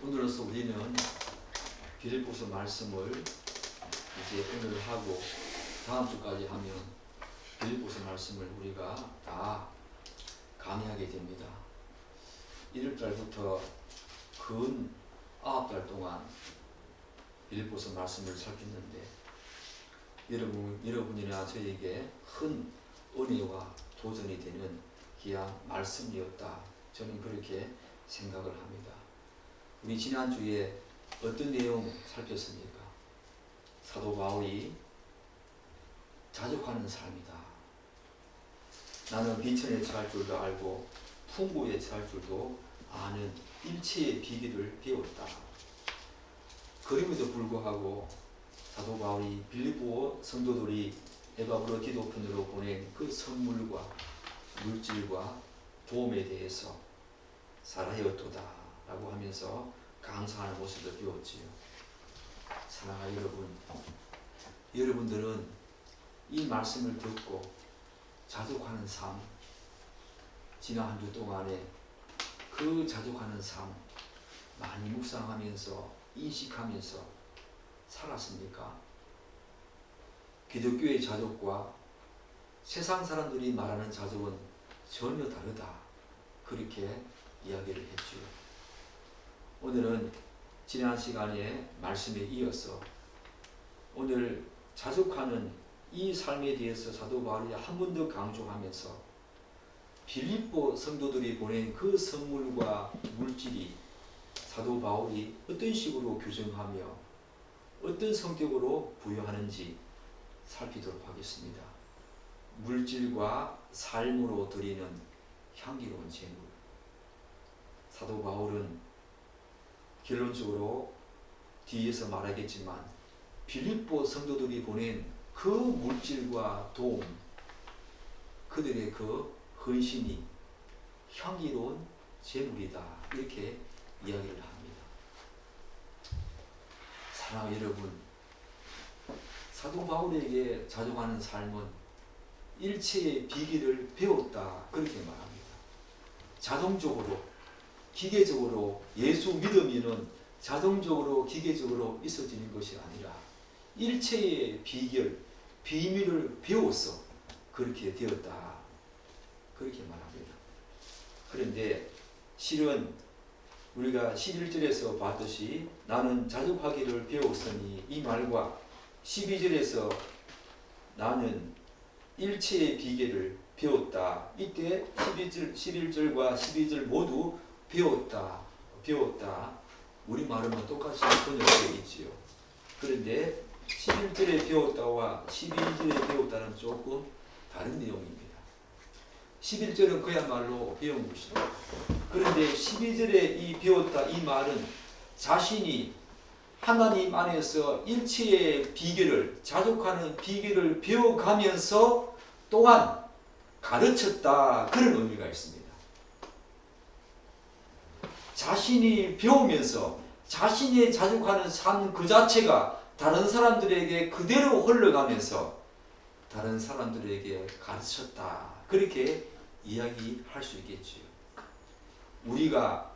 오늘로서 우리는 빌립보서 말씀을 이제 오늘 하고 다음 주까지 하면 빌립보서 말씀을 우리가 다 강의하게 됩니다. 1월달부터 근 9달 동안 빌립보서 말씀을 살폈는데 여러분이나 저에게 큰 은혜와 도전이 되는 귀한 말씀이었다. 저는 그렇게 생각을 합니다. 우리 지난주에 어떤 내용 살폈습니까? 사도 바울이 자족하는 삶이다. 나는 비천에 처할 줄도 알고 풍부에 처할 줄도 아는 일체의 비결을 배웠다. 그럼에도 불구하고 사도 바울이 빌립보 성도들이 에바브로 기도편으로 보낸 그 선물과 물질과 도움에 대해서 살아야었도다 라고 하면서 감사하는 모습을 배웠지요. 사랑하는 여러분, 여러분들은 이 말씀을 듣고 자족하는 삶, 지난 한 주 동안에 그 자족하는 삶 많이 묵상하면서 인식하면서 살았습니까? 기독교의 자족과 세상 사람들이 말하는 자족은 전혀 다르다. 그렇게 이야기를 했지요. 오늘은 지난 시간에 말씀에 이어서 오늘 자족하는 이 삶에 대해서 사도 바울이 한 번 더 강조하면서 빌립보 성도들이 보낸 그 선물과 물질이 사도 바울이 어떤 식으로 규정하며 어떤 성격으로 부여하는지 살피도록 하겠습니다. 물질과 삶으로 드리는 향기로운 제물. 사도 바울은 결론적으로 뒤에서 말하겠지만 빌립보 성도들이 보낸 그 물질과 도움, 그들의 그 헌신이 향기로운 제물이다. 이렇게 이야기를 합니다. 사랑하는 여러분, 사도 바울에게 자족하는 삶은 일체의 비결을 배웠다. 그렇게 말합니다. 자동적으로, 기계적으로 예수 믿으면은 자동적으로, 기계적으로 있어지는 것이 아니라 일체의 비결, 비밀을 배워서 그렇게 되었다. 그렇게 말합니다. 그런데 실은 우리가 11절에서 봤듯이 나는 자족하기를 배웠으니 이 말과 12절에서 나는 일체의 비결을 배웠다. 이때 11절과 12절 모두 배웠다. 우리말은 똑같이 번역되어 있지요. 그런데 11절에 배웠다와 12절에 배웠다는 조금 다른 내용입니다. 11절은 그야말로 배운 것이다. 그런데 12절에 이 배웠다 이 말은 자신이 하나님 안에서 일체의 비결을, 자족하는 비결을 배워가면서 또한 가르쳤다. 그런 의미가 있습니다. 자신이 배우면서 자신이 자족하는 삶 그 자체가 다른 사람들에게 그대로 흘러가면서 다른 사람들에게 가르쳤다. 그렇게 이야기할 수 있겠지요. 우리가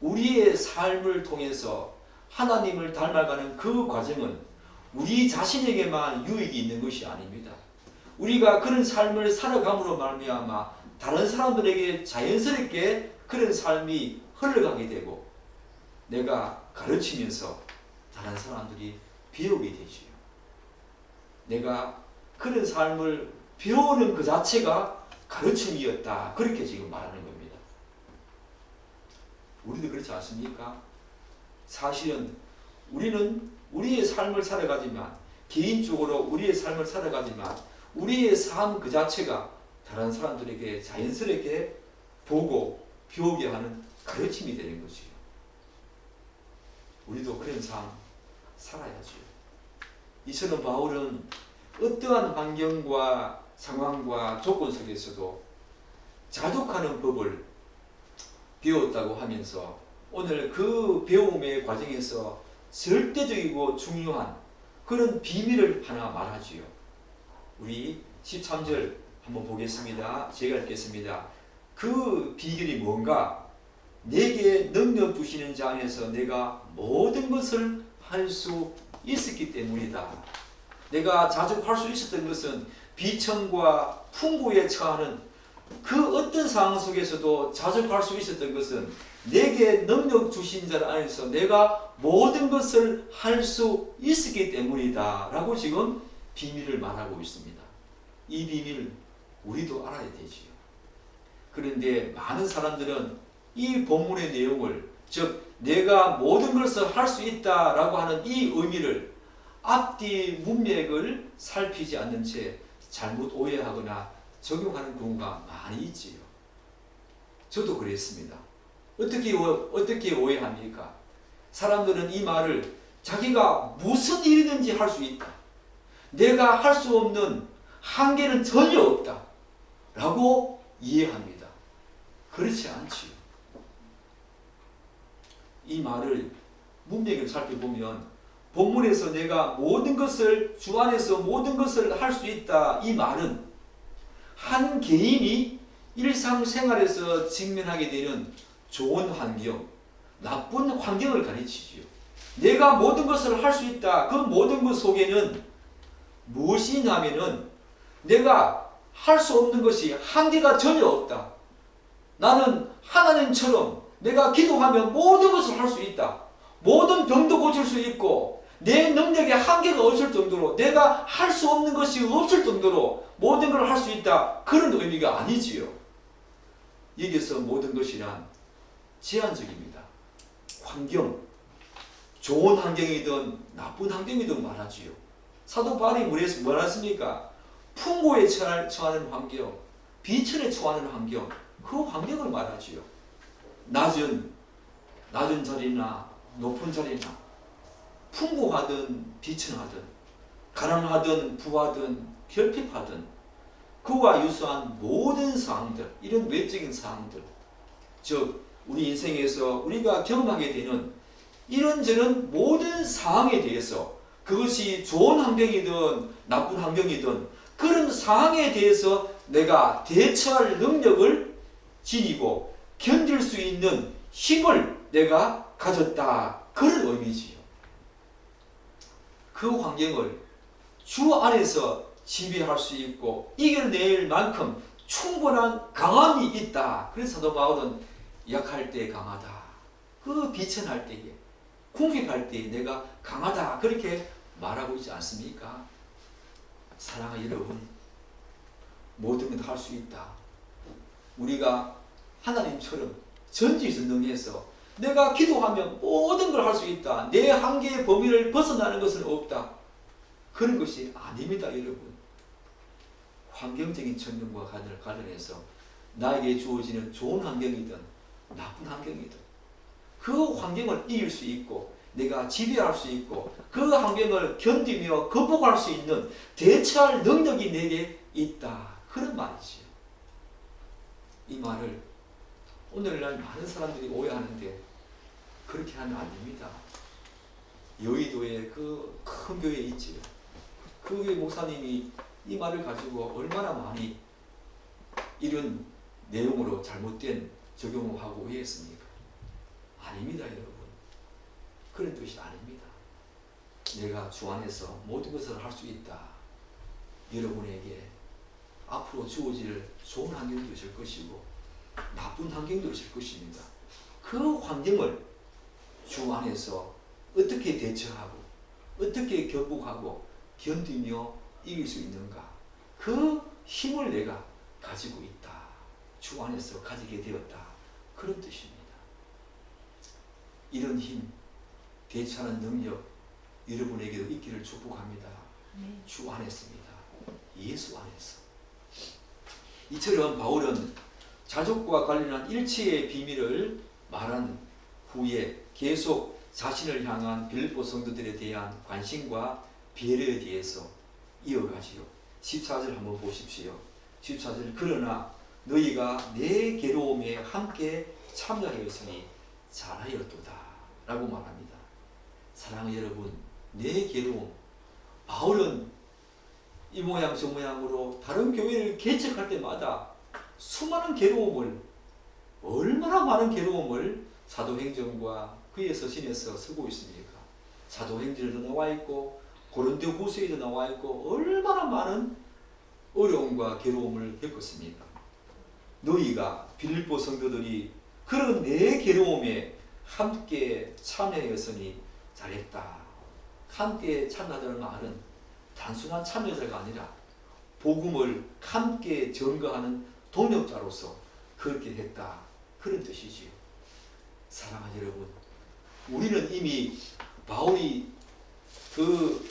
우리의 삶을 통해서 하나님을 닮아가는 그 과정은 우리 자신에게만 유익이 있는 것이 아닙니다. 우리가 그런 삶을 살아감으로 말미암아 다른 사람들에게 자연스럽게 그런 삶이 흘러가게 되고 내가 가르치면서 다른 사람들이 배우게 되지요. 내가 그런 삶을 배우는 그 자체가 가르침이었다. 그렇게 지금 말하는 겁니다. 우리도 그렇지 않습니까? 사실은 우리는 우리의 삶을 살아가지만 개인적으로 우리의 삶을 살아가지만 우리의 삶 그 자체가 다른 사람들에게 자연스럽게 보고 배우게 하는 가르침이 되는 거지요. 우리도 그런 삶 살아야지요. 이처럼 바울은 어떠한 환경과 상황과 조건 속에서도 자족하는 법을 배웠다고 하면서 오늘 그 배움의 과정에서 절대적이고 중요한 그런 비밀을 하나 말하지요. 우리 13절 한번 보겠습니다. 제가 읽겠습니다. 그 비결이 뭔가? 내게 능력 주시는 자 안에서 내가 모든 것을 할 수 있었기 때문이다. 내가 자족할 수 있었던 것은 비천과 풍부에 처하는 그 어떤 상황 속에서도 자족할 수 있었던 것은 내게 능력 주신 자 안에서 내가 모든 것을 할 수 있었기 때문이다 라고 지금 비밀을 말하고 있습니다. 이 비밀을 우리도 알아야 되지요. 그런데 많은 사람들은 이 본문의 내용을, 즉 내가 모든 것을 할 수 있다라고 하는 이 의미를 앞뒤 문맥을 살피지 않는 채 잘못 오해하거나 적용하는 경우가 많이 있지요. 저도 그랬습니다. 어떻게 오해합니까? 사람들은 이 말을 자기가 무슨 일이든지 할 수 있다, 내가 할 수 없는 한계는 전혀 없다 라고 이해합니다. 그렇지 않지요. 이 말을 문맥을 살펴보면 본문에서 내가 모든 것을 주 안에서 모든 것을 할 수 있다, 이 말은 한 개인이 일상생활에서 직면하게 되는 좋은 환경, 나쁜 환경을 가르치지요. 내가 모든 것을 할 수 있다. 그 모든 것 속에는 무엇이 있냐면은 내가 할 수 없는 것이 한계가 전혀 없다. 나는 하나님처럼 내가 기도하면 모든 것을 할 수 있다. 모든 병도 고칠 수 있고 내 능력에 한계가 없을 정도로, 내가 할 수 없는 것이 없을 정도로 모든 걸 할 수 있다. 그런 의미가 아니지요. 여기서 모든 것이란 제한적입니다. 환경, 좋은 환경이든 나쁜 환경이든 말하지요. 사도 바울이 뭐라 했습니까? 풍고에 처하는 환경, 비천에 처하는 환경, 그 환경을 말하지요. 낮은 자리나 높은 자리나, 풍부하든 비천하든, 가난하든 부하든 결핍하든, 그와 유사한 모든 상황들, 이런 외적인 상황들, 즉 우리 인생에서 우리가 경험하게 되는 이런저런 모든 상황에 대해서, 그것이 좋은 환경이든 나쁜 환경이든 그런 상황에 대해서 내가 대처할 능력을 지니고 견딜 수 있는 힘을 내가 가졌다, 그런 의미지요. 그 환경을 주 안에서 지배할 수 있고 이겨낼 만큼 충분한 강함이 있다. 그래서 사도 바울은 약할 때 강하다, 그 비천할 때에, 궁핍할 때에 내가 강하다, 그렇게 말하고 있지 않습니까? 사랑하는 여러분, 모든 걸 할 수 있다. 우리가 하나님처럼 전지전능해서 내가 기도하면 모든 걸 할 수 있다, 내 한계의 범위를 벗어나는 것은 없다, 그런 것이 아닙니다. 여러분, 환경적인 측면과 관련해서 나에게 주어지는 좋은 환경이든 나쁜 환경이든 그 환경을 이길 수 있고 내가 지배할 수 있고 그 환경을 견디며 극복할 수 있는 대처할 능력이 내게 있다, 그런 말이지요. 이 말을 오늘날 많은 사람들이 오해하는데 그렇게 하면 안 됩니다. 여의도에 그 큰 교회에 있지요. 그 교회 목사님이 이 말을 가지고 얼마나 많이 이런 내용으로 잘못된 적용을 하고 오해했습니까? 아닙니다, 여러분. 그런 뜻이 아닙니다. 내가 주 안에서 모든 것을 할 수 있다. 여러분에게 앞으로 주어질 좋은 환경도 있을 것이고 나쁜 환경도 있을 것입니다. 그 환경을 주 안에서 어떻게 대처하고 어떻게 극복하고 견디며 이길 수 있는가, 그 힘을 내가 가지고 있다, 주 안에서 가지게 되었다, 그런 뜻입니다. 이런 힘, 대처하는 능력 여러분에게도 있기를 축복합니다. 주 안에서입니다. 예수 안에서. 이처럼 바울은 자족과 관련한 일체의 비밀을 말한 후에 계속 자신을 향한 빌립보 성도들에 대한 관심과 배려에 대해서 이어가지요. 14절 한번 보십시오. 14절, 그러나 너희가 내 괴로움에 함께 참여하였으니 잘하였도다 라고 말합니다. 사랑하는 여러분, 내 괴로움, 바울은 이 모양 저 모양으로 다른 교회를 개척할 때마다 수많은 괴로움을 얼마나 많은 괴로움을 사도행전과 그의 서신에서 쓰고 있습니까? 사도행전에도 나와 있고 고린도후서에도 나와 있고 얼마나 많은 어려움과 괴로움을 겪었습니까? 너희가 빌립보 성도들이 그런 내 괴로움에 함께 참여했으니 잘했다. 함께 참여하다는 말은 단순한 참여자가 아니라 복음을 함께 전거하는 동역자로서 그렇게 했다. 그런 뜻이지요. 사랑하는 여러분, 우리는 이미 바울이 그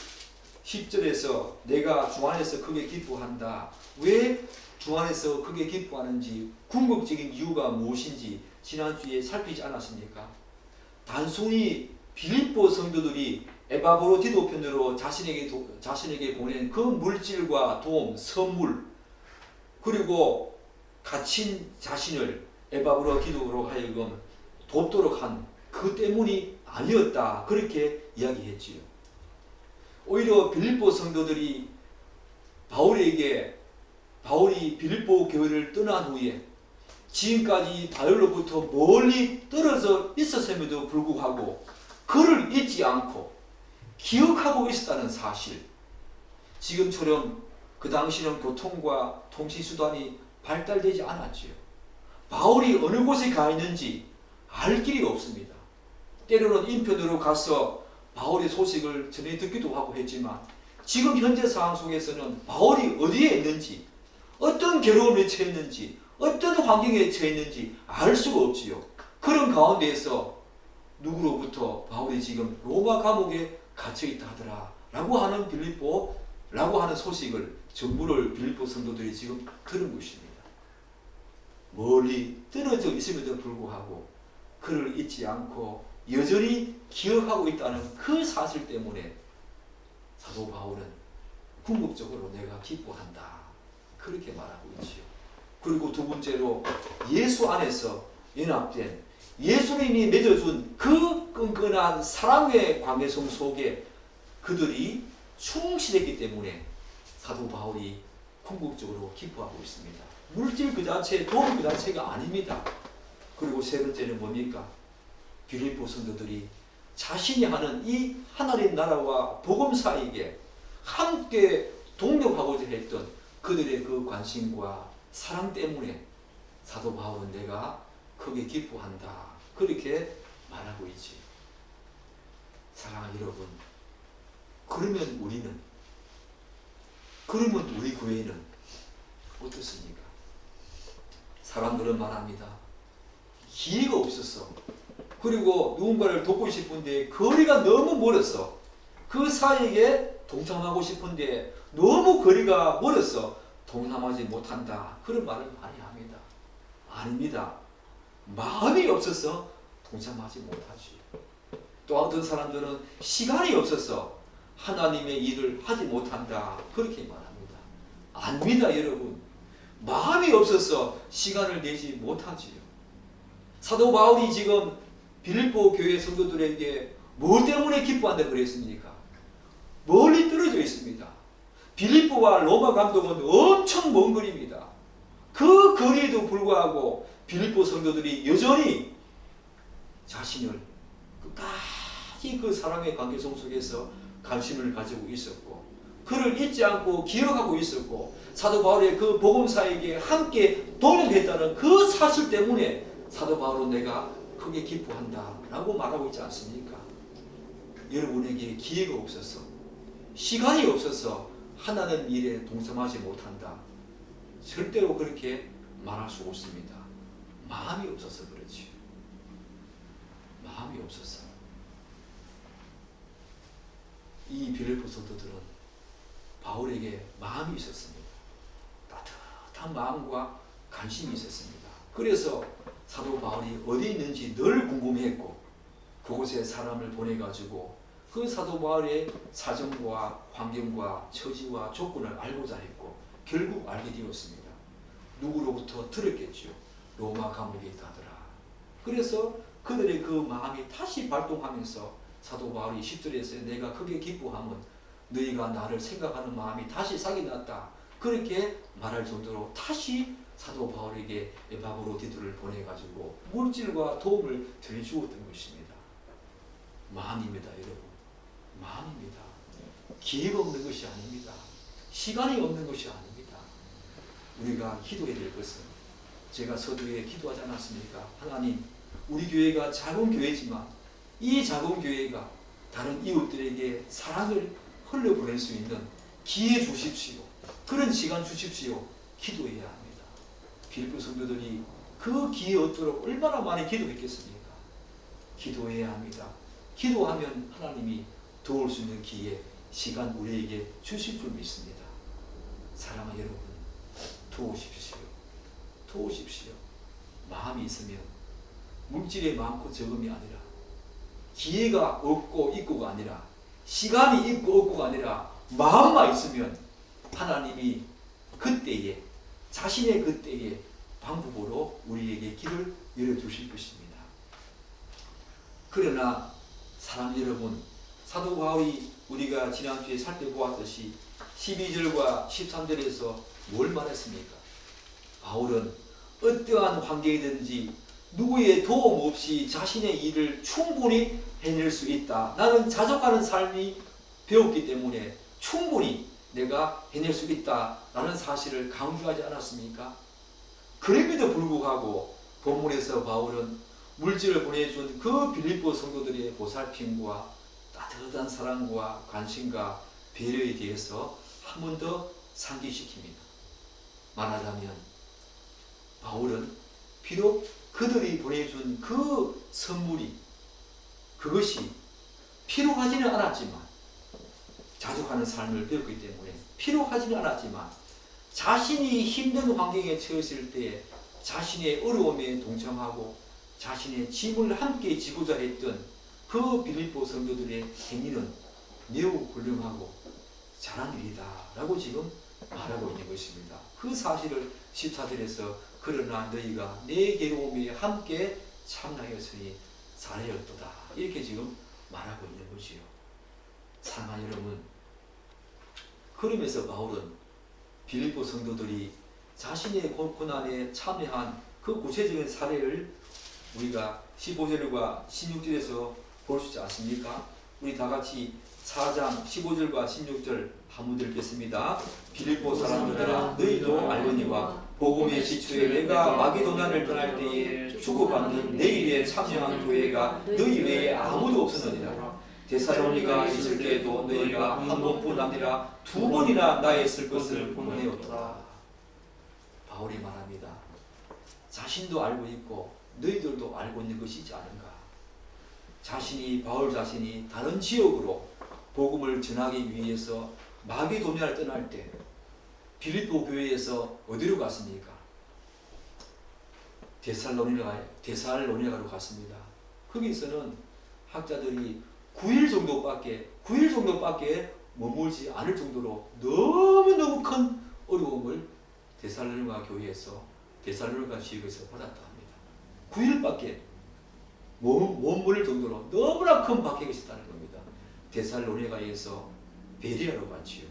10절에서 내가 주 안에서 크게 기뻐한다. 왜 주 안에서 크게 기뻐하는지 궁극적인 이유가 무엇인지 지난주에 살피지 않았습니까? 단순히 빌립보 성도들이 에바브로 디도편으로 자신에게 보낸 그 물질과 도움, 선물, 그리고 갇힌 자신을 에바브로 디도로 하여금 돕도록 한 그 때문이 아니었다. 그렇게 이야기했지요. 오히려 빌립보 성도들이 바울이 빌립보 교회를 떠난 후에 지금까지 바울로부터 멀리 떨어져 있었음에도 불구하고 그를 잊지 않고 기억하고 있었다는 사실. 지금처럼 그 당시는 교통과 통신수단이 발달되지 않았지요. 바울이 어느 곳에 가 있는지 알 길이 없습니다. 때로는 인편으로 가서 바울의 소식을 전해 듣기도 하고 했지만 지금 현재 상황 속에서는 바울이 어디에 있는지, 어떤 괴로움에 처했는지, 어떤 환경에 처했는지 알 수가 없지요. 그런 가운데에서 누구로부터 바울이 지금 로마 감옥에 갇혀있다 하더라 라고 하는 빌립보라고 하는 소식을 전부를 빌립보 성도들이 지금 들은 것입니다. 멀리 떨어져 있음에도 불구하고 그를 잊지 않고 여전히 기억하고 있다는 그 사실 때문에 사도 바울은 궁극적으로 내가 기뻐한다. 그렇게 말하고 있지요. 그리고 두 번째로 예수 안에서 연합된 예수님이 맺어준 그 끈끈한 사랑의 관계성 속에 그들이 충실했기 때문에 사도 바울이 궁극적으로 기뻐하고 있습니다. 물질 그 자체, 돈 그 자체가 아닙니다. 그리고 세 번째는 뭡니까? 빌립보 성도들이 자신이 하는 이 하나님 나라와 복음 사이에 함께 동력하고자 했던 그들의 그 관심과 사랑 때문에 사도 바울은 내가 크게 기뻐한다. 그렇게 말하고 있지. 사랑하는 여러분, 그러면 우리 교회는 어떻습니까? 사람들은 말합니다. 기회가 없었어. 그리고 누군가를 돕고 싶은데 거리가 너무 멀었어. 그 사이에 동참하고 싶은데 너무 거리가 멀어서 동참하지 못한다. 그런 말을 많이 합니다. 아닙니다. 마음이 없어서 동참하지 못하지. 또 어떤 사람들은 시간이 없어서 하나님의 일을 하지 못한다. 그렇게 말합니다. 아닙니다, 여러분. 마음이 없어서 시간을 내지 못하지요. 사도 바울이 지금 빌립보 교회 성도들에게 뭐 때문에 기뻐한다 그랬습니까? 멀리 떨어져 있습니다. 빌립보와 로마 감독은 엄청 먼 거리입니다. 그 거리에도 불구하고 빌립보 성도들이 여전히 자신을 끝까지 그 사랑의 관계성 속에서 관심을 가지고 있었고 그를 잊지 않고 기억하고 있었고 사도 바울의 그 복음사에게 함께 동역했다는 그 사실 때문에 사도 바울은 내가 크게 기뻐한다 라고 말하고 있지 않습니까? 여러분에게 기회가 없어서 시간이 없어서 하나님 일에 동참하지 못한다. 절대로 그렇게 말할 수 없습니다. 마음이 없어서 그렇지. 마음이 없어서. 이 빌립보 성도들은 바울에게 마음이 있었습니다. 따뜻한 마음과 관심이 있었습니다. 그래서 사도 바울이 어디 있는지 늘 궁금해했고 그곳에 사람을 보내가지고 그 사도 바울의 사정과 환경과 처지와 조건을 알고자 했고 결국 알게 되었습니다. 누구로부터 들었겠죠. 로마 감옥에 있다더라. 그래서 그들의 그 마음이 다시 발동하면서 사도 바울이 10절에서 내가 크게 기뻐하면 너희가 나를 생각하는 마음이 다시 싹이 났다. 그렇게 말할 정도로 다시 사도 바울에게 에바브로디도를 보내가지고 물질과 도움을 전해주었던 것입니다. 마음입니다, 여러분. 마음입니다. 기회가 없는 것이 아닙니다. 시간이 없는 것이 아닙니다. 우리가 기도해야 될 것은, 제가 서두에 기도하지 않았습니까? 하나님, 우리 교회가 작은 교회지만 이 작은 교회가 다른 이웃들에게 사랑을 흘려보낼 수 있는 기회 주십시오. 그런 시간 주십시오. 기도해야 합니다. 빌립보 성도들이 그 기회 얻도록 얼마나 많이 기도했겠습니까? 기도해야 합니다. 기도하면 하나님이 도울 수 있는 기회, 시간 우리에게 주실 줄 믿습니다. 사랑하는 여러분, 도우십시오. 도우십시오. 마음이 있으면 물질이 많고 적음이 아니라, 기회가 없고 있고가 아니라, 시간이 있고 없고가 아니라 마음만 있으면 하나님이 그때에, 자신의 그때에 방법으로 우리에게 길을 열어주실 것입니다. 그러나 사랑 여러분, 사도 바울이 우리가 지난주에 살펴보았듯이 12절과 13절에서 뭘 말했습니까? 바울은 어떠한 환경이든지 누구의 도움 없이 자신의 일을 충분히 해낼 수 있다. 나는 자족하는 삶이 배웠기 때문에 충분히 내가 해낼 수 있다라는 사실을 강조하지 않았습니까? 그럼에도 불구하고 본문에서 바울은 물질을 보내준 그 빌립보 성도들의 보살핌과 따뜻한 사랑과 관심과 배려에 대해서 한 번 더 상기시킵니다. 말하자면 바울은 비록 그들이 보내준 그 선물이, 그것이 필요하지는 않았지만, 자족하는 삶을 배웠기 때문에 필요하지는 않았지만, 자신이 힘든 환경에 처했을 때 자신의 어려움에 동참하고 자신의 짐을 함께 지고자 했던 그 빌립보 성도들의 행위는 매우 훌륭하고 잘한 일이다 라고 지금 말하고 있는 것입니다. 그 사실을 14절에서 그러나 너희가 내 괴로움에 함께 참나였으니 잘하였도다 이렇게 지금 말하고 있는 거지요. 사랑하는 여러분, 그러면서 바울은 빌립보 성도들이 자신의 고난에 참여한 그 구체적인 사례를 우리가 15절과 16절에서 볼 수 있지 않습니까? 우리 다 같이 4장 15절과 16절 한번 읽겠습니다. 빌립보 사람들아, 너희도 알거니와 복음의 시초에 내가 마게도냐를 떠날 때에 주고받는 내 일에 참여한 교회가 너희 외에 아무도 없었느니라. 데살로니가 있을 때에도 너희가 한 번뿐 아니라 두 번이나 나에 있을 것을 보내었다. 바울이 말합니다. 자신도 알고 있고 너희들도 알고 있는 것이지 않은가. 바울 자신이 다른 지역으로 복음을 전하기 위해서 마게도냐를 떠날 때 빌립보 교회에서 어디로 갔습니까? 데살로니가로 갔습니다. 거기서는 학자들이 9일 정도밖에 머물지 않을 정도로 너무너무 큰 어려움을 데살로니가 지역에서 받았다 합니다. 9일밖에 머물 정도로 너무나 큰 박해가 있었다는 겁니다. 데살로니가에서 베레아로 갔지요.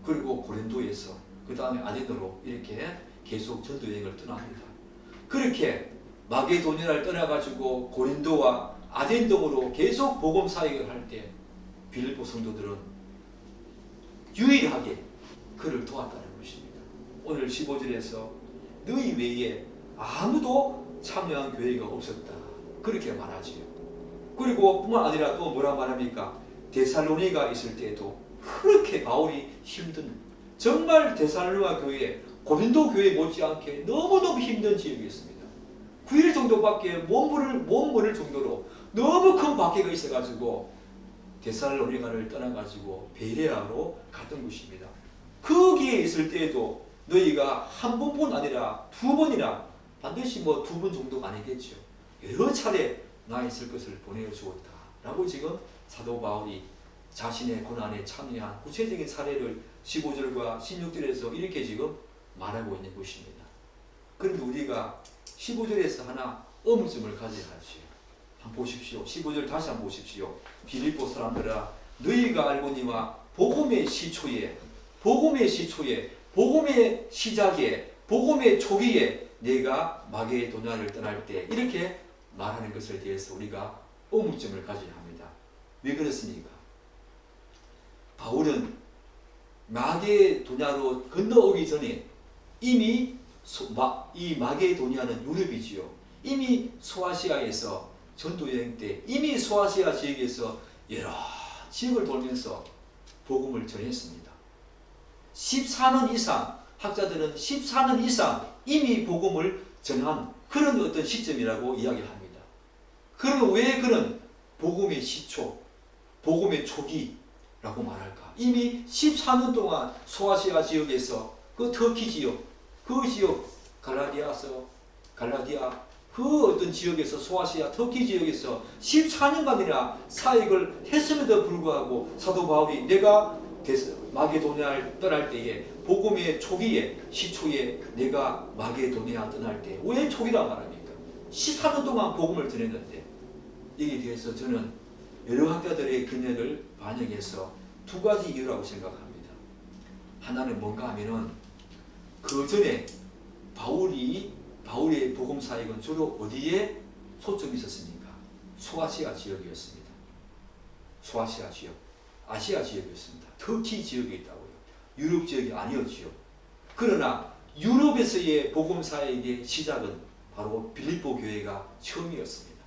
그리고 고린도에서 그 다음에 아덴으로 이렇게 계속 전도 여행을 떠납니다. 그렇게 마게도냐를 떠나가지고 고린도와 아덴 등으로 계속 복음 사역을 할 때 빌립보 성도들은 유일하게 그를 도왔다는 것입니다. 오늘 15절에서 너희 외에 아무도 참여한 교회가 없었다. 그렇게 말하지요. 그리고 뿐만 아니라 또 뭐라 말합니까? 데살로니가 있을 때에도 그렇게 바울이 힘든, 정말 데살로니가 교회, 고린도 교회 못지않게 너무너무 힘든 지역이었습니다. 9일 정도밖에 몸부를 정도로 너무 큰 박해가 있어가지고 데살로니가를 떠나가지고 베레아로 갔던 것입니다. 거기에 있을 때에도 너희가 한 번뿐 아니라 두 번이나, 반드시 두 번 정도가 아니겠죠. 여러 차례 나 있을 것을 보내주었다 라고 지금 사도 바울이 자신의 고난에 참여한 구체적인 사례를 15절과 16절에서 이렇게 지금 말하고 있는 것입니다. 그런데 우리가 15절에서 하나 의문점을 가져야 하지요. 한번 보십시오. 15절 다시 한번 보십시오. 빌립보 사람들아, 너희가 알거니와 복음의 시작에 복음의 초기에 내가 마게도냐를 떠날 때 이렇게 말하는 것에 대해서 우리가 의문점을 가져야 합니다. 왜 그렇습니까? 바울은 마게도냐로 건너오기 전에 이미 이 마게도냐는 유럽이지요. 이미 소아시아에서 전도여행 때 이미 소아시아 지역에서 여러 지역을 돌면서 복음을 전했습니다. 14년 이상, 학자들은 14년 이상 이미 복음을 전한 그런 어떤 시점이라고 이야기합니다. 그러면 왜 그런 복음의 시초, 복음의 초기라고 말할까? 이미 14년 동안 소아시아 지역에서 그 터키 지역, 그 지역 갈라디아 그 어떤 지역에서 소아시아 터키 지역에서 14년간이나 사역을 했음에도 불구하고 사도 바울이 내가 마게도냐를 떠날 때에 복음의 초기에 시초에 내가 마게도냐 떠날 때 왜 초기라 말합니까? 14년 동안 복음을 전했는데 여기에 대해서 저는 여러 학자들의 견해를 반영해서 두 가지 이유라고 생각합니다. 하나는 뭔가 하면은 그 전에 바울의 복음 사역은 주로 어디에 초점이 있었습니까? 소아시아 지역이었습니다. 소아시아 지역, 아시아 지역이었습니다. 터키 지역에 있다고요. 유럽 지역이 아니었지요. 그러나 유럽에서의 복음 사역의 시작은 바로 빌립보 교회가 처음이었습니다.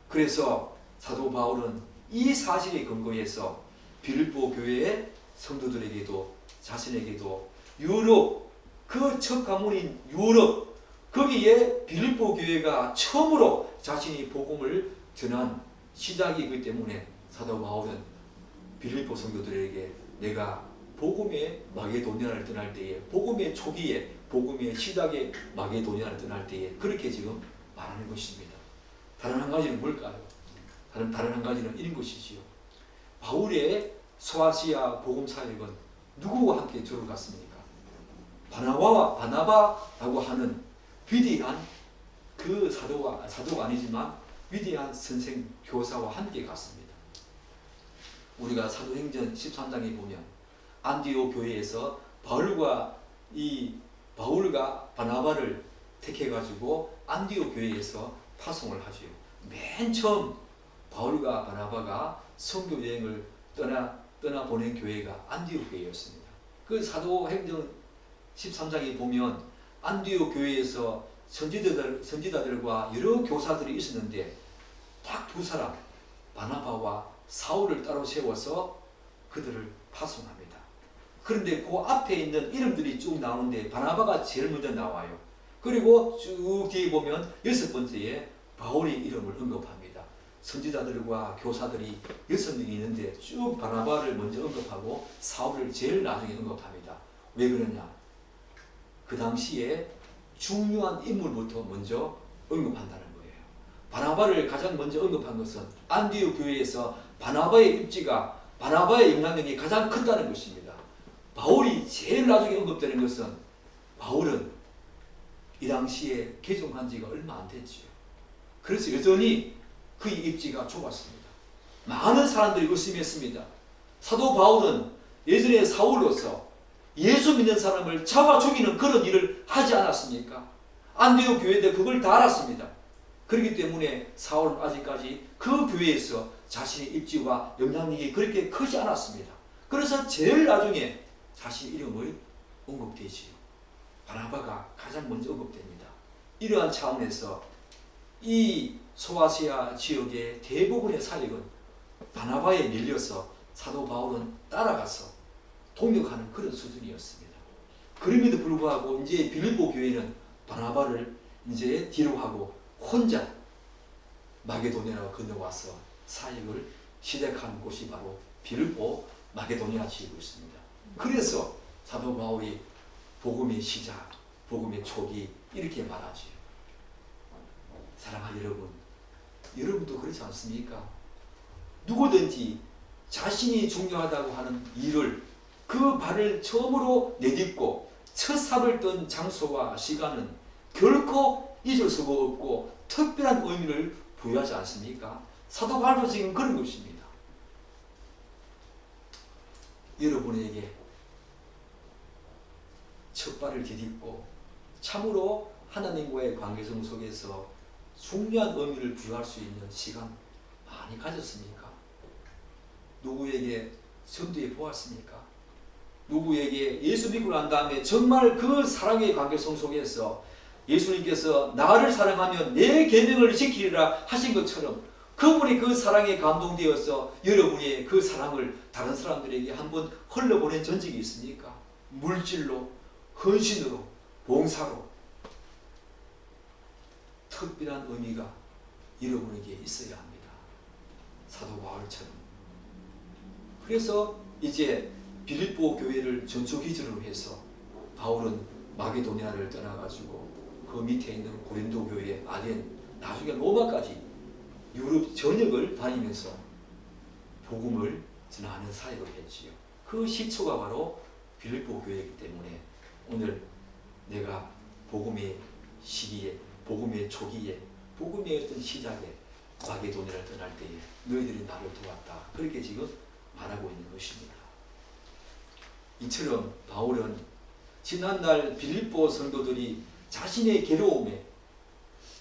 그래서 사도 바울은 이 사실에 근거해서 빌립보 교회의 성도들에게도 자신에게도 유럽 그 첫 가문인 유럽 거기에 빌립보 교회가 처음으로 자신이 복음을 전한 시작이기 때문에 사도 바울은 빌립보 성도들에게 내가 복음의 마게도냐를 떠날 때에 복음의 초기에 복음의 시작에 마게도냐를 떠날 때에 그렇게 지금 말하는 것입니다. 다른 한 가지는 뭘까요? 다른 한 가지는 이런 것이지요. 바울의 소아시아 복음 사역은 누구와 함께 주로 갔습니까? 바나바라고 하는 위대한 그 사도가 아니지만 위대한 선생 교사와 함께 갔습니다. 우리가 사도행전 13장에 보면 안디옥 교회에서 바울과 바나바를 택해 가지고 안디옥 교회에서 파송을 하죠. 맨 처음 바울과 바나바가 선교 여행을 떠나 보낸 교회가 안디옥 교회였습니다. 그 사도행전 13장에 보면 안디옥 교회에서 선지자들과 여러 교사들이 있었는데 딱 두 사람 바나바와 사울을 따로 세워서 그들을 파송합니다. 그런데 그 앞에 있는 이름들이 쭉 나오는데 바나바가 제일 먼저 나와요. 그리고 쭉 뒤에 보면 여섯 번째에 바울의 이름을 언급합니다. 선지자들과 교사들이 6명이 있는데 쭉 바나바를 먼저 언급하고 사울을 제일 나중에 언급합니다. 왜 그러냐? 그 당시에 중요한 인물부터 먼저 언급한다는 거예요. 바나바를 가장 먼저 언급한 것은 안디옥 교회에서 바나바의 영향력이 가장 컸다는 것입니다. 바울이 제일 나중에 언급되는 것은 바울은 이 당시에 개종한 지가 얼마 안 됐지요. 그래서 여전히 그의 입지가 좁았습니다. 많은 사람들이 의심했습니다. 사도 바울은 예전에 사울로서 예수 믿는 사람을 잡아 죽이는 그런 일을 하지 않았습니까? 안디옥 교회들 그걸 다 알았습니다. 그렇기 때문에 사울은 아직까지 그 교회에서 자신의 입지와 영향력이 그렇게 크지 않았습니다. 그래서 제일 나중에 자신의 이름이 언급되지요. 바나바가 가장 먼저 언급됩니다. 이러한 차원에서 이 소아시아 지역의 대부분의 사역은 바나바에 밀려서 사도 바울은 따라가서 동역하는 그런 수준이었습니다. 그럼에도 불구하고 이제 빌립보 교회는 바나바를 이제 뒤로 하고 혼자 마게도냐로 건너와서 사역을 시작한 곳이 바로 빌립보 마게도냐 지역이 있습니다. 그래서 사도 바울이 복음의 시작, 복음의 초기 이렇게 말하지요. 사랑하는 여러분, 여러분도 그렇지 않습니까? 누구든지 자신이 중요하다고 하는 일을 그 발을 처음으로 내딛고 첫 삽을 뜬 장소와 시간은 결코 잊을 수가 없고 특별한 의미를 부여하지 않습니까? 사도 바울도 지금 그런 것입니다. 여러분에게 첫 발을 디딛고 참으로 하나님과의 관계성 속에서 중요한 의미를 부여할 수 있는 시간 많이 가졌습니까? 누구에게 전도해 보았습니까? 누구에게 예수 믿고 난 다음에 정말 그 사랑의 관계성 속에서 예수님께서 나를 사랑하면 내 계명을 지키리라 하신 것처럼 그분이 그 사랑에 감동되어서 여러분의 그 사랑을 다른 사람들에게 한번 흘려보낸 전적이 있습니까? 물질로, 헌신으로, 봉사로. 특별한 의미가 여러분에게 있어야 합니다. 사도 바울처럼. 그래서 이제 빌립보 교회를 전초기준으로 해서 바울은 마게도니아를 떠나가지고 그 밑에 있는 고린도 교회, 아덴, 나중에 로마까지 유럽 전역을 다니면서 복음을 전하는 사역을 했지요. 그 시초가 바로 빌립보 교회이기 때문에 오늘 내가 복음의 시기에, 복음의 초기에, 복음의 어떤 시작에 마게도니아를 떠날 때에 너희들이 나를 도왔다. 그렇게 지금 말하고 있는 것입니다. 이처럼 바울은 지난날 빌립보 성도들이 자신의 괴로움에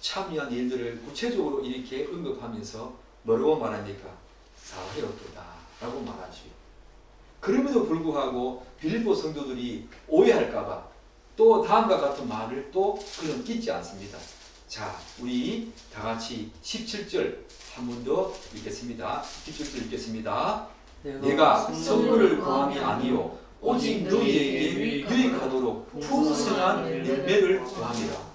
참여한 일들을 구체적으로 이렇게 언급하면서 뭐라고 말합니까? 사하였도다 라고 말하죠. 그럼에도 불구하고 빌립보 성도들이 오해할까봐 또 다음과 같은 말을 또 그는 잊지 않습니다. 자, 우리 다 같이 17절 한 번 더 읽겠습니다. 17절 읽겠습니다. 내가 선물을 구함이 아니요 오직 너희에게 유익하도록 풍성한 열매를 구함이라.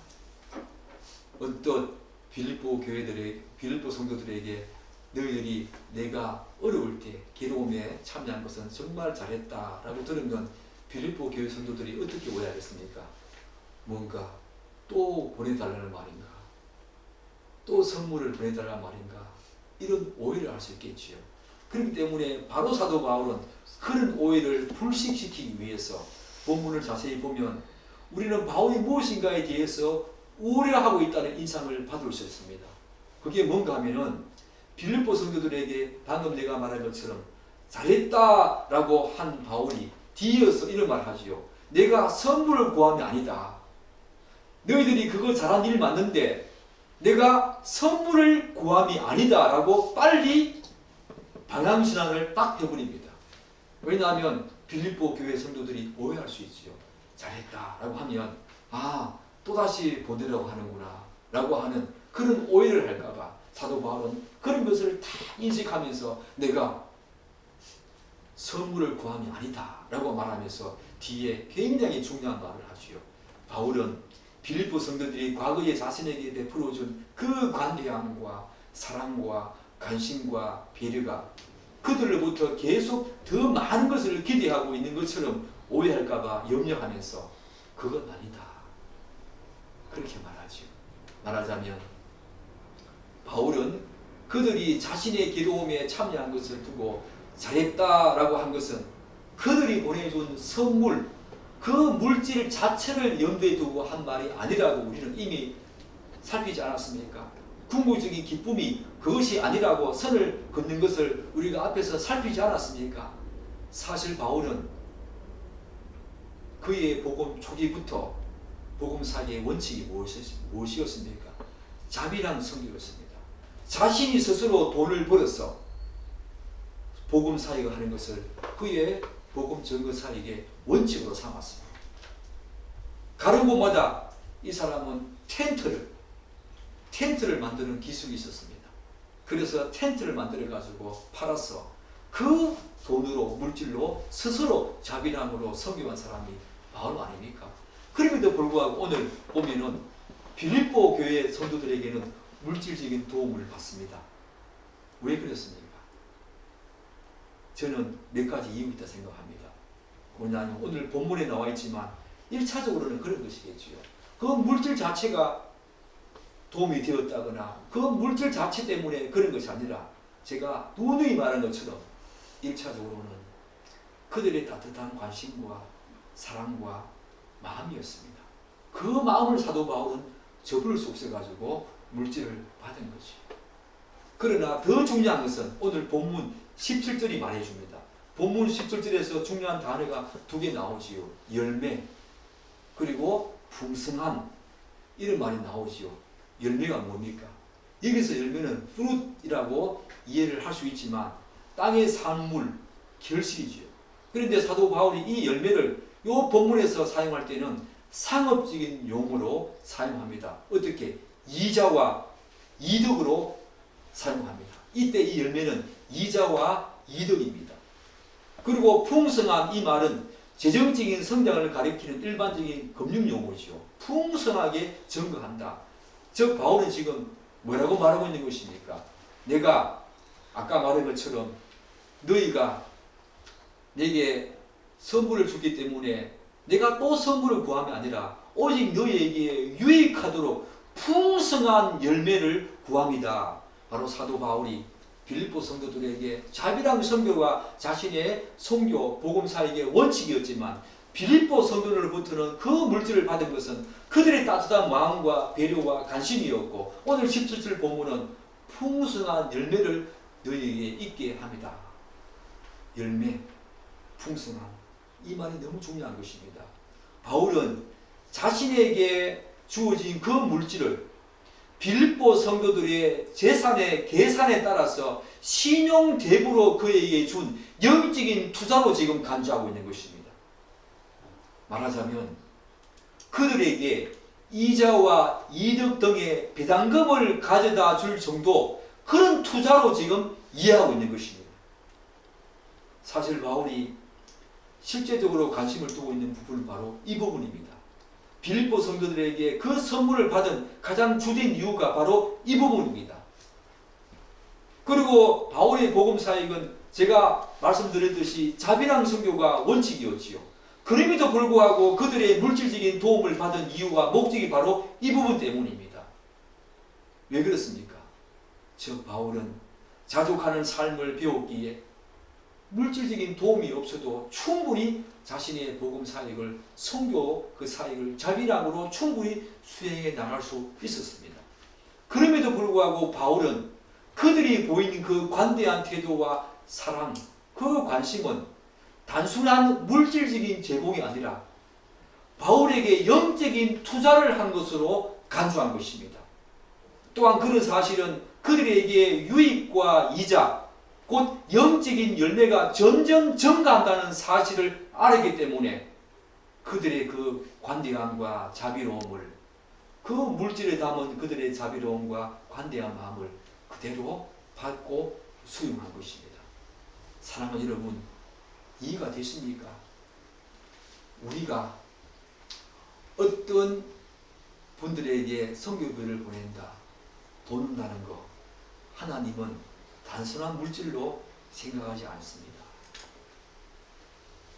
어떤 빌립보 교회들의 빌립보 성도들에게 너희들이 내가 어려울 때 괴로움에 참여한 것은 정말 잘했다라고 들으면 빌립보 교회 성도들이 어떻게 오해하겠습니까? 뭔가 또 보내달라는 말인가? 또 선물을 보내달라는 말인가? 이런 오해를 할 수 있겠지요. 그렇기 때문에 바로 사도 바울은 그런 오해를 불식시키기 위해서 본문을 자세히 보면 우리는 바울이 무엇인가에 대해서 우려하고 있다는 인상을 받을 수 있습니다. 그게 뭔가 하면은 빌립보 성도들에게 방금 내가 말한 것처럼 잘했다라고 한 바울이 뒤이어서 이런 말을 하지요. 내가 선물을 구함이 아니다. 너희들이 그거 잘한 일 맞는데 내가 선물을 구함이 아니다라고 빨리 방향신앙을 딱 해버립니다. 왜냐하면 빌립보 교회 성도들이 오해할 수 있지요. 잘했다라고 하면 또다시 보내라고 하는구나 라고 하는 그런 오해를 할까봐 사도 바울은 그런 것을 다 인식하면서 내가 선물을 구함이 아니다 라고 말하면서 뒤에 굉장히 중요한 말을 하지요. 바울은 빌립보 성도들이 과거에 자신에게 베풀어준 그 관대함과 사랑과 관심과 배려가 그들로부터 계속 더 많은 것을 기대하고 있는 것처럼 오해할까봐 염려하면서 그건 아니다. 그렇게 말하죠. 말하자면 바울은 그들이 자신의 괴로움에 참여한 것을 두고 잘했다라고 한 것은 그들이 보내준 선물, 그 물질 자체를 염두에 두고 한 말이 아니라고 우리는 이미 살피지 않았습니까? 궁극적인 기쁨이 그것이 아니라고 선을 긋는 것을 우리가 앞에서 살피지 않았습니까? 사실 바울은 그의 복음 초기부터 복음사의 원칙이 무엇이었습니까? 자비라는 성격이었습니다. 자신이 스스로 돈을 벌어서 복음 사역을 하는 것을 그의 복음 전거 사역의 원칙으로 삼았습니다. 가는 곳마다 이 사람은 텐트를 만드는 기술이 있었습니다. 그래서 텐트를 만들어 가지고 팔아서 그 돈으로 물질로 스스로 자비함으로 섬겨간 사람이 바울 아닙니까? 그럼에도 불구하고 오늘 보면은 빌립보 교회 성도들에게는 물질적인 도움을 받습니다. 왜 그렇습니까? 저는 몇 가지 이유가 있다 생각합니다. 뭐냐면 오늘 본문에 나와 있지만 1차적으로는 그런 것이겠지요. 그 물질 자체가 도움이 되었다거나 그 물질 자체 때문에 그런 것이 아니라 제가 누누이 말한 것처럼 1차적으로는 그들의 따뜻한 관심과 사랑과 마음이었습니다. 그 마음을 사도 바울은 저부를 속삭여가지고 물질을 받은 거지. 그러나 더 중요한 것은 오늘 본문 17절이 말해줍니다. 본문 17절에서 중요한 단어가 두 개 나오지요. 열매 그리고 풍성한 이런 말이 나오지요. 열매가 뭡니까? 여기서 열매는 fruit이라고 이해를 할 수 있지만 땅의 산물, 결실이지요. 그런데 사도 바울이 이 열매를 이 본문에서 사용할 때는 상업적인 용어로 사용합니다. 어떻게? 이자와 이득으로 사용합니다. 이때 이 열매는 이자와 이득입니다. 그리고 풍성한 이 말은 재정적인 성장을 가리키는 일반적인 금융 용어죠. 풍성하게 증거한다. 즉 바울은 지금 뭐라고 말하고 있는 것입니까? 내가 아까 말한 것처럼 너희가 내게 선물을 줬기 때문에 내가 또 선물을 구함이 아니라 오직 너희에게 유익하도록 풍성한 열매를 구함이다. 바로 사도 바울이 빌립보 성도들에게 자비랑 선교가 자신의 선교 복음사역의 원칙이었지만 빌립보 성도들로부터는 그 물질을 받은 것은 그들의 따뜻한 마음과 배려와 관심이었고 오늘 17절 본문은 풍성한 열매를 너희에게 있게 합니다. 열매, 풍성한 이 말이 너무 중요한 것입니다. 바울은 자신에게 주어진 그 물질을 빌립보 성도들의 재산의 계산에 따라서 신용 대부로 그에게 준 영적인 투자로 지금 간주하고 있는 것입니다. 말하자면 그들에게 이자와 이득 등의 배당금을 가져다 줄 정도 그런 투자로 지금 이해하고 있는 것입니다. 사실 바울이 실제적으로 관심을 두고 있는 부분은 바로 이 부분입니다. 빌립보 성도들에게 그 선물을 받은 가장 주된 이유가 바로 이 부분입니다. 그리고 바울의 복음 사역은 제가 말씀드렸듯이 자비랑 선교가 원칙이었지요. 그럼에도 불구하고 그들의 물질적인 도움을 받은 이유와 목적이 바로 이 부분 때문입니다. 왜 그렇습니까? 즉 바울은 자족하는 삶을 배웠기에 물질적인 도움이 없어도 충분히 자신의 복음 사역을 선교 그 사역을 자비랑으로 충분히 수행해 나갈 수 있었습니다. 그럼에도 불구하고 바울은 그들이 보이는 그 관대한 태도와 사랑, 그 관심은 단순한 물질적인 제공이 아니라 바울에게 영적인 투자를 한 것으로 간주한 것입니다. 또한 그런 사실은 그들에게 유익과 이자 곧 영적인 열매가 점점 증가한다는 사실을 알았기 때문에 그들의 그 관대함과 자비로움을 그 물질에 담은 그들의 자비로움과 관대한 마음을 그대로 받고 수용한 것입니다. 사랑하는 여러분, 이해가 되십니까? 우리가 어떤 분들에게 선교비를 보낸다, 돕는다는 것, 하나님은 단순한 물질로 생각하지 않습니다.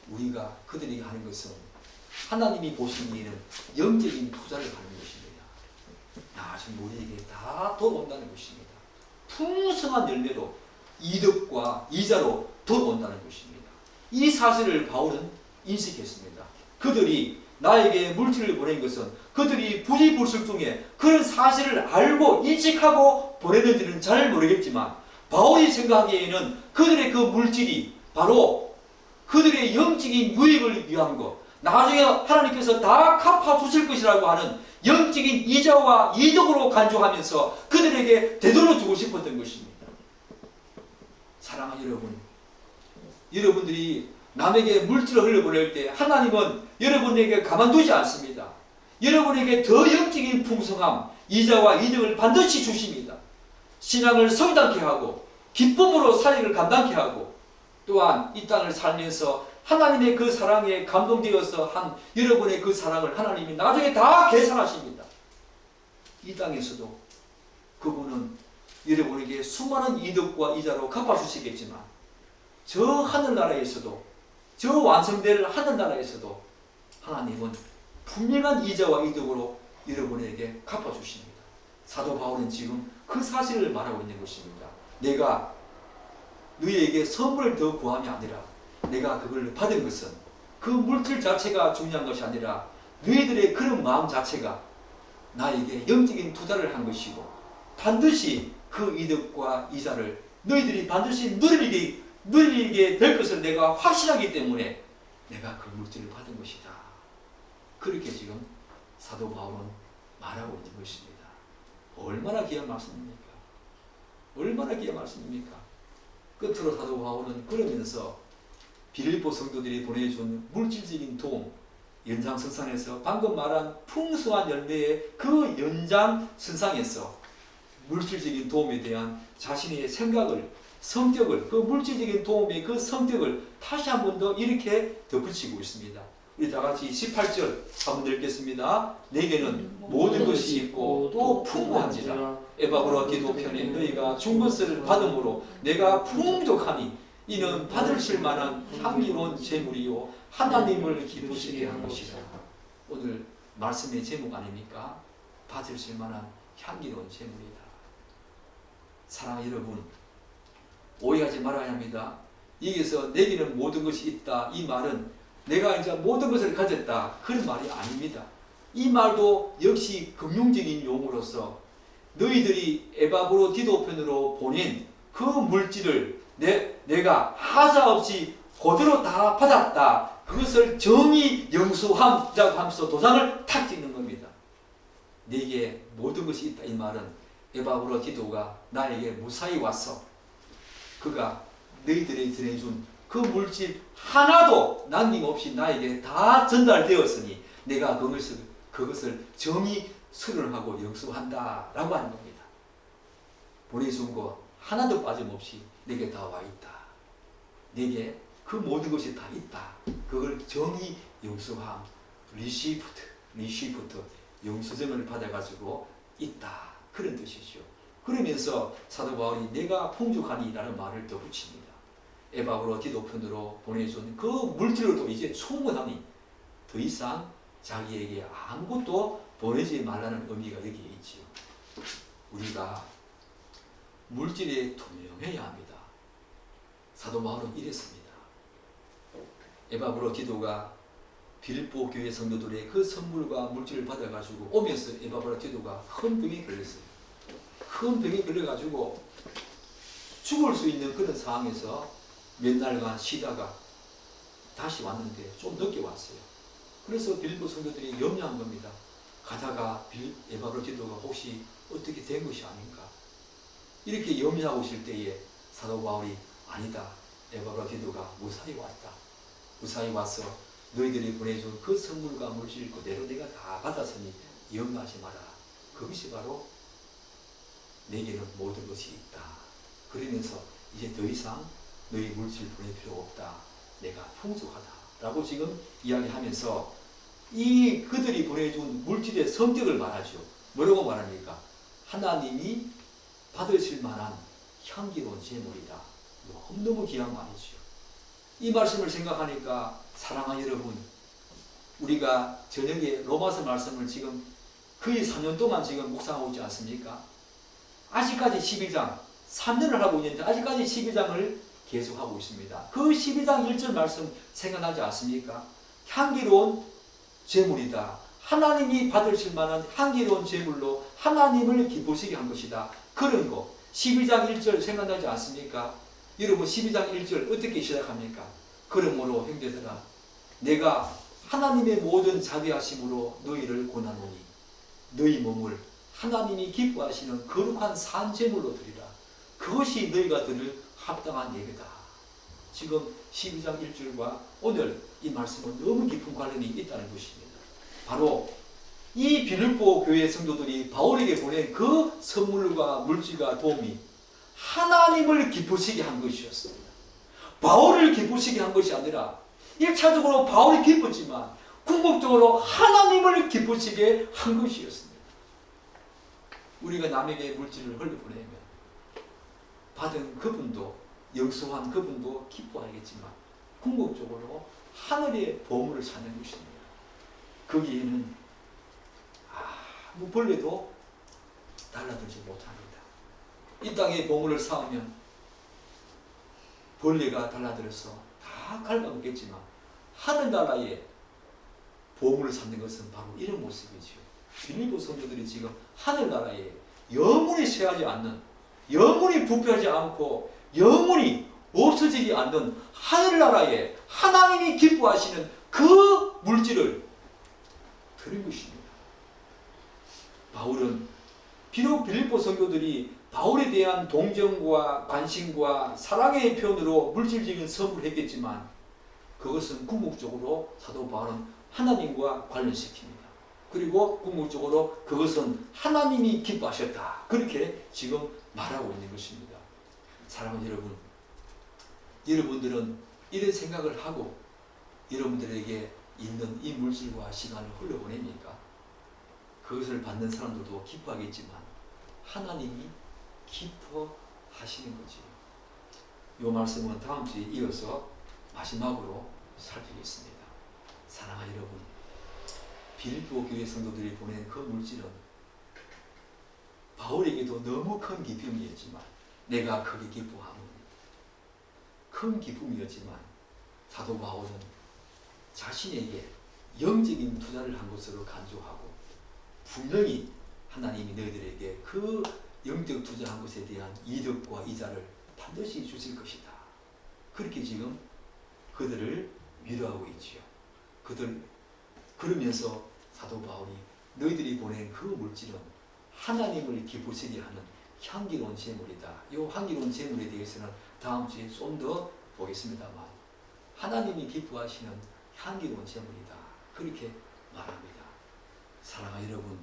우리가 그들에게 하는 것은 하나님이 보시기에는 영적인 투자를 하는 것입니다. 나중 우리에게 다 돌아온다는 것입니다. 풍성한 열매로 이득과 이자로 돌아온다는 것입니다. 이 사실을 바울은 인식했습니다. 그들이 나에게 물질을 보낸 것은 그들이 부지불식 중에 그런 사실을 알고 인식하고 보냈는지는 잘 모르겠지만 바울이 생각하기에는 그들의 그 물질이 바로 그들의 영적인 유익을 위한 것, 나중에 하나님께서 다 갚아주실 것이라고 하는 영적인 이자와 이득으로 간주하면서 그들에게 되돌려주고 싶었던 것입니다. 사랑하는 여러분, 여러분들이 남에게 물질을 흘려보낼 때 하나님은 여러분에게 가만두지 않습니다. 여러분에게 더 영적인 풍성함, 이자와 이득을 반드시 주십니다. 신앙을 성장케 하고 기쁨으로 사역을 감당케 하고 또한 이 땅을 살면서 하나님의 그 사랑에 감동되어서 한 여러분의 그 사랑을 하나님이 나중에 다 계산하십니다. 이 땅에서도 그분은 여러분에게 수많은 이득과 이자로 갚아주시겠지만 저 하늘나라에서도 저 완성될 하늘나라에서도 하나님은 분명한 이자와 이득으로 여러분에게 갚아주십니다. 사도 바울은 지금 그 사실을 말하고 있는 것입니다. 내가 너희에게 선물을 더 구함이 아니라 내가 그걸 받은 것은 그 물질 자체가 중요한 것이 아니라 너희들의 그런 마음 자체가 나에게 영적인 투자를 한 것이고 반드시 그 이득과 이자를 너희들이 반드시 누리게 될 것을 내가 확신하기 때문에 내가 그 물질을 받은 것이다. 그렇게 지금 사도 바울은 말하고 있는 것입니다. 얼마나 귀한 말씀입니까? 얼마나 귀한 말씀입니까? 끝으로 사도 바울은 그러면서 빌립보 성도들이 보내준 물질적인 도움, 연장선상에서 방금 말한 풍성한 열매의 그 연장선상에서 물질적인 도움에 대한 자신의 생각을, 성격을, 그 물질적인 도움의 그 성격을 다시 한 번 더 이렇게 덧붙이고 있습니다. 우리 다 같이 18절 한번 읽겠습니다. 내게는 모든 것이 있고 또 풍부한지라. 에바브라 기도편에 너희가 준 것을 받음으로 내가 풍족하니 이는 받으실 만한 향기로운 제물이요 하나님을 기쁘시게 한 것이다. 오늘 말씀의 제목 아닙니까? 받으실 만한 향기로운 제물이다. 사랑하는 여러분, 오해하지 말아야 합니다. 여기서 내게는 모든 것이 있다, 이 말은 내가 이제 모든 것을 가졌다, 그런 말이 아닙니다. 이 말도 역시 금융적인 용어로서 너희들이 에바브로 디도편으로 보낸 그 물질을 내가 하자 없이 그대로 다 받았다, 그것을 정의 영수함이라고 하면서 도장을 탁 찍는 겁니다. 내게 모든 것이 있다, 이 말은 에바브로 디도가 나에게 무사히 와서 그가 너희들이 전해준 그 물질 하나도 남김없이 나에게 다 전달되었으니 내가 그것을 정의 수련하고 영수한다 라고 하는 겁니다. 보내준 거 하나도 빠짐없이 내게 다 와 있다. 내게 그 모든 것이 다 있다. 그걸 정의 영수함, 리시프트, 영수증을 받아가지고 있다. 그런 뜻이죠. 그러면서 사도 바울이 내가 풍족하니라는 말을 더 붙입니다. 에바브로 디도편으로 보내준 그 물질로도 이제 충분하니 더 이상 자기에게 아무것도 보내지 말라는 의미가 여기에 있지요. 우리가 물질에 투명해야 합니다. 사도 바울은 이랬습니다. 에바브로 디도가 빌립보 교회 성도들의 그 선물과 물질을 받아가지고 오면서 에바브로 디도가 큰 병에 걸렸어요. 큰 병에 걸려가지고 죽을 수 있는 그런 상황에서 몇 날간 쉬다가 다시 왔는데 좀 늦게 왔어요. 그래서 빌립보 성도들이 염려한 겁니다. 가다가 에바브로 디도가 혹시 어떻게 된 것이 아닌가. 이렇게 염려하고 있을 때에 사도 바울이 아니다. 에바브로 디도가 무사히 왔다. 무사히 와서 너희들이 보내준 그 선물과 물질 그대로 내가 다 받았으니 염려하지 마라. 그것이 바로 내게는 모든 것이 있다. 그러면서 이제 더 이상 너희 물질 보낼 필요 없다. 내가 풍족하다. 라고 지금 이야기하면서 이 그들이 보내준 물질의 성격을 말하죠. 뭐라고 말합니까? 하나님이 받으실 만한 향기로운 제물이다. 너무너무 귀한 말이죠. 이 말씀을 생각하니까 사랑하는 여러분, 우리가 저녁에 로마서 말씀을 지금 거의 3년 동안 지금 묵상하고 있지 않습니까? 아직까지 12장, 3년을 하고 있는데 아직까지 12장을 계속하고 있습니다. 그 12장 1절 말씀 생각나지 않습니까? 향기로운 제물이다. 하나님이 받으실 만한 향기로운 제물로 하나님을 기쁘시게 한 것이다. 그런 거 12장 1절 생각나지 않습니까? 여러분 12장 1절 어떻게 시작합니까? 그러므로 형제들아 내가 하나님의 모든 자비하심으로 너희를 권하노니 너희 몸을 하나님이 기뻐하시는 거룩한 산제물로 드리라. 그것이 너희가 드릴 합당한 예배다. 지금 12장 1절과 오늘 이 말씀은 너무 깊은 관련이 있다는 것입니다. 바로 이 빌립보 교회 성도들이 바울에게 보낸 그 선물과 물질과 도움이 하나님을 기쁘시게 한 것이었습니다. 바울을 기쁘시게 한 것이 아니라 1차적으로 바울이 기뻤지만 궁극적으로 하나님을 기쁘시게 한 것이었습니다. 우리가 남에게 물질을 흘려보내면 받은 그분도 영수한 그분도 기뻐하겠지만 궁극적으로 하늘의 보물을 찾는 것입니다. 거기에는 아무 벌레도 달라들지 못합니다. 이 땅에 보물을 쌓으면 벌레가 달라들어서 다 갉아먹겠지만 하늘나라에 보물을 찾는 것은 바로 이런 모습이죠. 빌립보 성도들이 지금 하늘나라에 영원히 쇠하지 않는, 영원히 부패하지 않고 영원히 없어지지 않는 하늘나라에 하나님이 기뻐하시는 그 물질을 드린 것입니다. 바울은 비록 빌립보 성도들이 바울에 대한 동정과 관심과 사랑의 표현으로 물질적인 선물을 했겠지만 그것은 궁극적으로 사도 바울은 하나님과 관련시킵니다. 그리고 궁극적으로 그것은 하나님이 기뻐하셨다. 그렇게 지금 말하고 있는 것입니다. 사랑하는 여러분, 여러분들은 이런 생각을 하고 여러분들에게 있는 이 물질과 시간을 흘려보냅니까? 그것을 받는 사람들도 기뻐하겠지만 하나님이 기뻐하시는 거지. 이 말씀은 다음 주에 이어서 마지막으로 살피겠습니다. 사랑하는 여러분, 빌립보 교회 성도들이 보낸 그 물질은 바울에게도 너무 큰 기쁨이었지만 내가 크게 기뻐함은 큰 기쁨이었지만 사도 바울은 자신에게 영적인 투자를 한 것으로 간주하고 분명히 하나님이 너희들에게 그 영적 투자한 것에 대한 이득과 이자를 반드시 주실 것이다. 그렇게 지금 그들을 위로하고 있지요. 그러면서 사도 바울이 너희들이 보낸 그 물질은 하나님을 기쁘시게 하는 향기로운 제물이다. 이 향기로운 제물에 대해서는 다음 주에 좀 더 보겠습니다만 하나님이 기뻐하시는 향기로운 제물이다. 그렇게 말합니다. 사랑하는 여러분,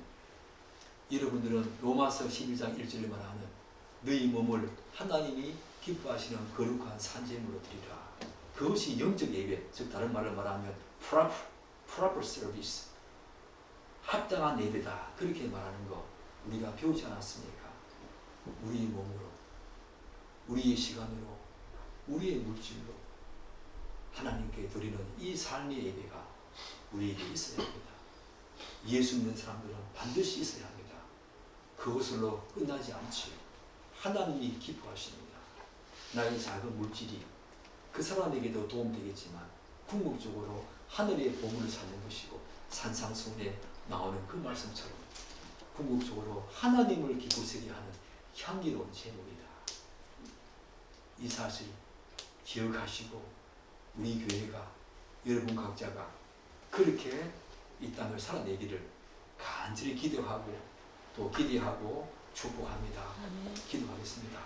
여러분들은 로마서 11장 1절에 말하는 너희 몸을 하나님이 기뻐하시는 거룩한 산제물로 드리라. 그것이 영적 예배, 즉 다른 말로 말하면 proper service, 합당한 예배다. 그렇게 말하는 거 우리가 배우지 않았습니까? 우리의 몸으로, 우리의 시간으로, 우리의 물질로 하나님께 드리는 이 삶의 예배가 우리에게 있어야 합니다. 예수 믿는 사람들은 반드시 있어야 합니다. 그것으로 끝나지 않지요. 하나님이 기뻐하십니다. 나의 작은 물질이 그 사람에게도 도움되겠지만 궁극적으로 하늘의 보물을 찾는 것이고 산상수훈에 나오는 그 말씀처럼 궁극적으로 하나님을 기쁘시게 하는 향기로운 제물이다. 이 사실 기억하시고 우리 교회가 여러분 각자가 그렇게 이 땅을 살아내기를 간절히 기도하고 또 기대하고 축복합니다. 기도하겠습니다.